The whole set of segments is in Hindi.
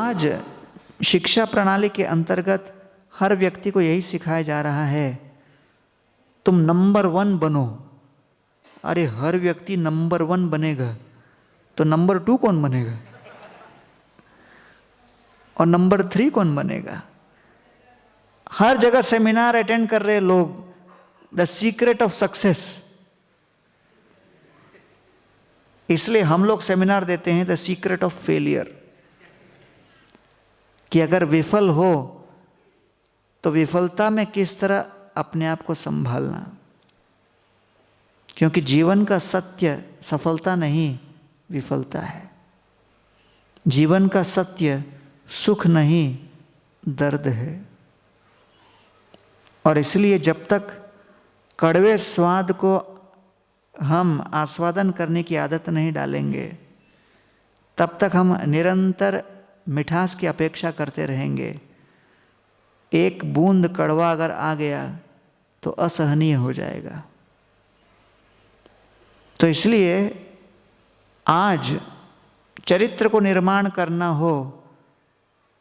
आज शिक्षा प्रणाली के अंतर्गत हर व्यक्ति को यही सिखाया जा रहा है, तुम नंबर 1 बनो। अरे हर व्यक्ति नंबर 1 बनेगा तो नंबर 2 कौन बनेगा और नंबर 3 कौन बनेगा? हर जगह सेमिनार अटेंड कर रहे लोग, द सीक्रेट ऑफ सक्सेस। इसलिए हम लोग सेमिनार देते हैं द सीक्रेट ऑफ फेलियर, कि अगर विफल हो तो विफलता में किस तरह अपने आप को संभालना। क्योंकि जीवन का सत्य सफलता नहीं, विफलता है। जीवन का सत्य सुख नहीं, दर्द है। और इसलिए जब तक कड़वे स्वाद को हम आस्वादन करने की आदत नहीं डालेंगे, तब तक हम निरंतर मिठास की अपेक्षा करते रहेंगे। एक बूंद कड़वा अगर आ गया तो असहनीय हो जाएगा। तो इसलिए आज चरित्र को निर्माण करना हो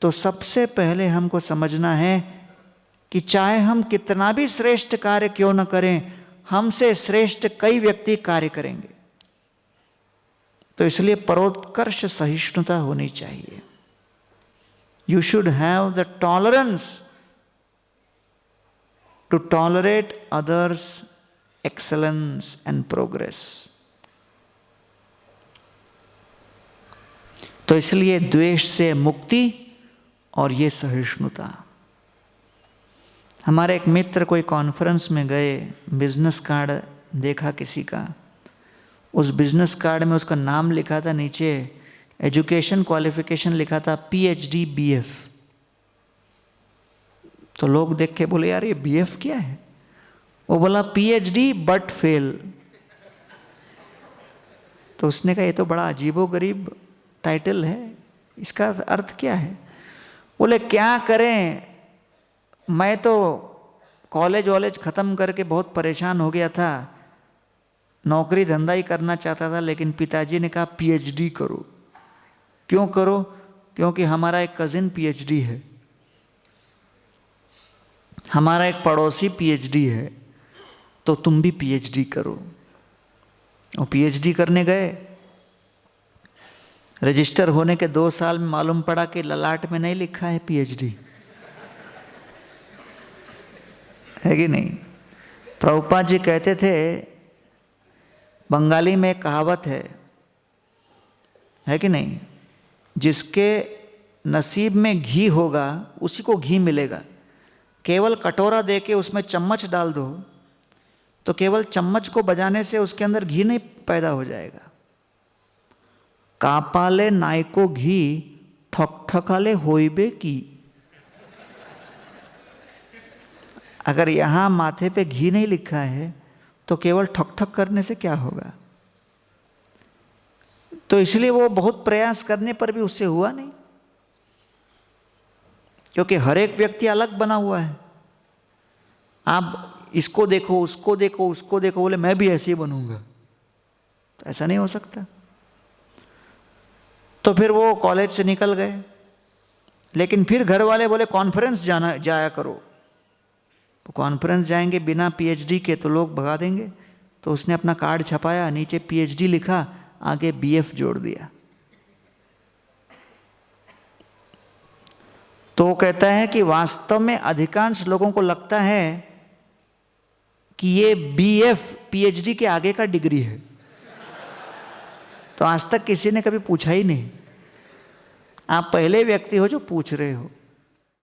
तो सबसे पहले हमको समझना है कि चाहे हम कितना भी श्रेष्ठ कार्य क्यों न करें, हमसे श्रेष्ठ कई व्यक्ति कार्य करेंगे। तो इसलिए परोत्कर्ष सहिष्णुता होनी चाहिए। You should have the tolerance to tolerate others' excellence and progress. तो इसलिए द्वेष से मुक्ति और ये सहिष्णुता। हमारे एक मित्र कोई कॉन्फ्रेंस में गए, बिजनेस कार्ड देखा किसी का। उस बिजनेस कार्ड में उसका नाम लिखा था, नीचे एजुकेशन क्वालिफिकेशन लिखा था PhD BF। तो लोग देख के बोले यार ये BF क्या है? वो बोला PhD बट फेल। तो उसने कहा ये तो बड़ा अजीबोगरीब टाइटल है, इसका अर्थ क्या है? बोले क्या करें, मैं तो कॉलेज वॉलेज ख़त्म करके बहुत परेशान हो गया था, नौकरी धंधा ही करना चाहता था, लेकिन पिताजी ने कहा PhD करो। क्यों करो? क्योंकि हमारा एक कजिन PhD है, हमारा एक पड़ोसी PhD है, तो तुम भी PhD करो। और PhD करने गए, रजिस्टर होने के 2 साल में मालूम पड़ा कि ललाट में नहीं लिखा है PhD, है कि नहीं? प्रभुपाद जी कहते थे, बंगाली में एक कहावत है कि नहीं, जिसके नसीब में घी होगा उसी को घी मिलेगा। केवल कटोरा दे के उसमें चम्मच डाल दो तो केवल चम्मच को बजाने से उसके अंदर घी नहीं पैदा हो जाएगा। कापाले नायको घी ठकठकाले होइबे की। अगर यहां माथे पे घी नहीं लिखा है तो केवल ठक ठक करने से क्या होगा? तो इसलिए वो बहुत प्रयास करने पर भी उससे हुआ नहीं, क्योंकि हर एक व्यक्ति अलग बना हुआ है। आप इसको देखो, उसको देखो, उसको देखो, बोले मैं भी ऐसे ही बनूंगा, तो ऐसा नहीं हो सकता। तो फिर वो कॉलेज से निकल गए, लेकिन फिर घर वाले बोले कॉन्फ्रेंस जाया करो। तो कॉन्फ्रेंस जाएंगे बिना PhD के तो लोग भगा देंगे। तो उसने अपना कार्ड छपाया, नीचे PhD लिखा, आगे BF जोड़ दिया। तो वो कहता है कि वास्तव में अधिकांश लोगों को लगता है कि ये BF PhD के आगे का डिग्री है। तो आज तक किसी ने कभी पूछा ही नहीं। आप पहले व्यक्ति हो जो पूछ रहे हो।